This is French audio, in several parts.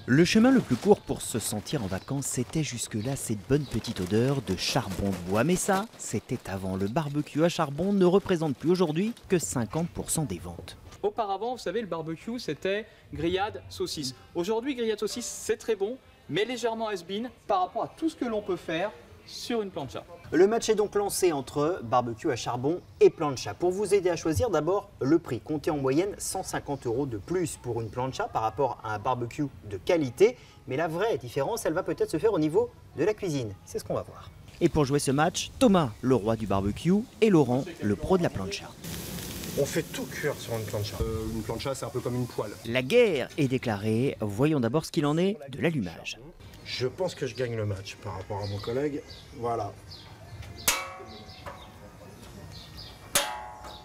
Le chemin le plus court pour se sentir en vacances, c'était jusque-là cette bonne petite odeur de charbon de bois. Mais ça, c'était avant. Le barbecue à charbon ne représente plus aujourd'hui que 50% des ventes. Auparavant, vous savez, le barbecue, c'était grillade, saucisse. Aujourd'hui, grillade, saucisse, c'est très bon, mais légèrement has-been par rapport à tout ce que l'on peut faire sur une plancha. Le match est donc lancé entre barbecue à charbon et plancha. Pour vous aider à choisir, d'abord le prix. Comptez en moyenne 150 € de plus pour une plancha par rapport à un barbecue de qualité. Mais la vraie différence, elle va peut-être se faire au niveau de la cuisine. C'est ce qu'on va voir. Et pour jouer ce match, Thomas, le roi du barbecue, et Laurent, le pro de la plancha. On fait tout cuire sur une plancha. Une plancha, c'est un peu comme une poêle. La guerre est déclarée. Voyons d'abord ce qu'il en est de l'allumage. Je pense que je gagne le match par rapport à mon collègue. Voilà.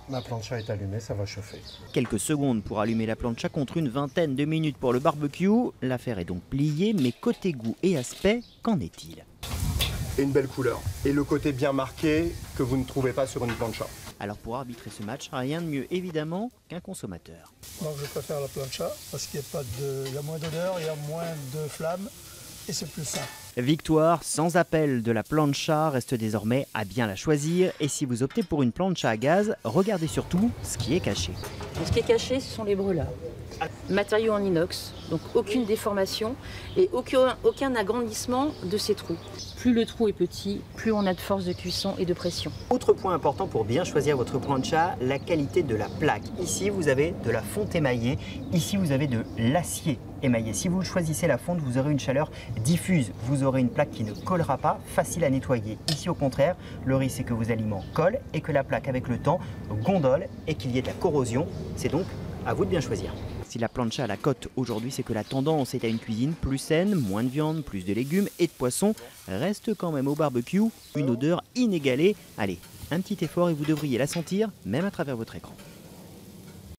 Ma plancha est allumée, ça va chauffer. Quelques secondes pour allumer la plancha contre une vingtaine de minutes pour le barbecue. L'affaire est donc pliée, mais côté goût et aspect, qu'en est-il? Et une belle couleur. Et le côté bien marqué que vous ne trouvez pas sur une plancha. Alors pour arbitrer ce match, rien de mieux évidemment qu'un consommateur. Donc je préfère la plancha parce qu'il y a moins d'odeur, il y a moins de flammes et c'est plus simple. Victoire sans appel de la plancha, reste désormais à bien la choisir. Et si vous optez pour une plancha à gaz, regardez surtout ce qui est caché. Ce qui est caché, ce sont les brûleurs. Matériaux en inox, donc aucune déformation et aucun agrandissement de ces trous. Plus le trou est petit, plus on a de force de cuisson et de pression. Autre point important pour bien choisir votre plancha, la qualité de la plaque. Ici, vous avez de la fonte émaillée. Ici, vous avez de l'acier émaillé. Si vous choisissez la fonte, vous aurez une chaleur diffuse. Vous aurez une plaque qui ne collera pas, facile à nettoyer. Ici, au contraire, le risque c'est que vos aliments collent et que la plaque, avec le temps, gondole et qu'il y ait de la corrosion. C'est donc à vous de bien choisir. Si la plancha à la cote aujourd'hui, c'est que la tendance est à une cuisine plus saine, moins de viande, plus de légumes et de poissons, reste quand même au barbecue une odeur inégalée. Allez, un petit effort et vous devriez la sentir même à travers votre écran.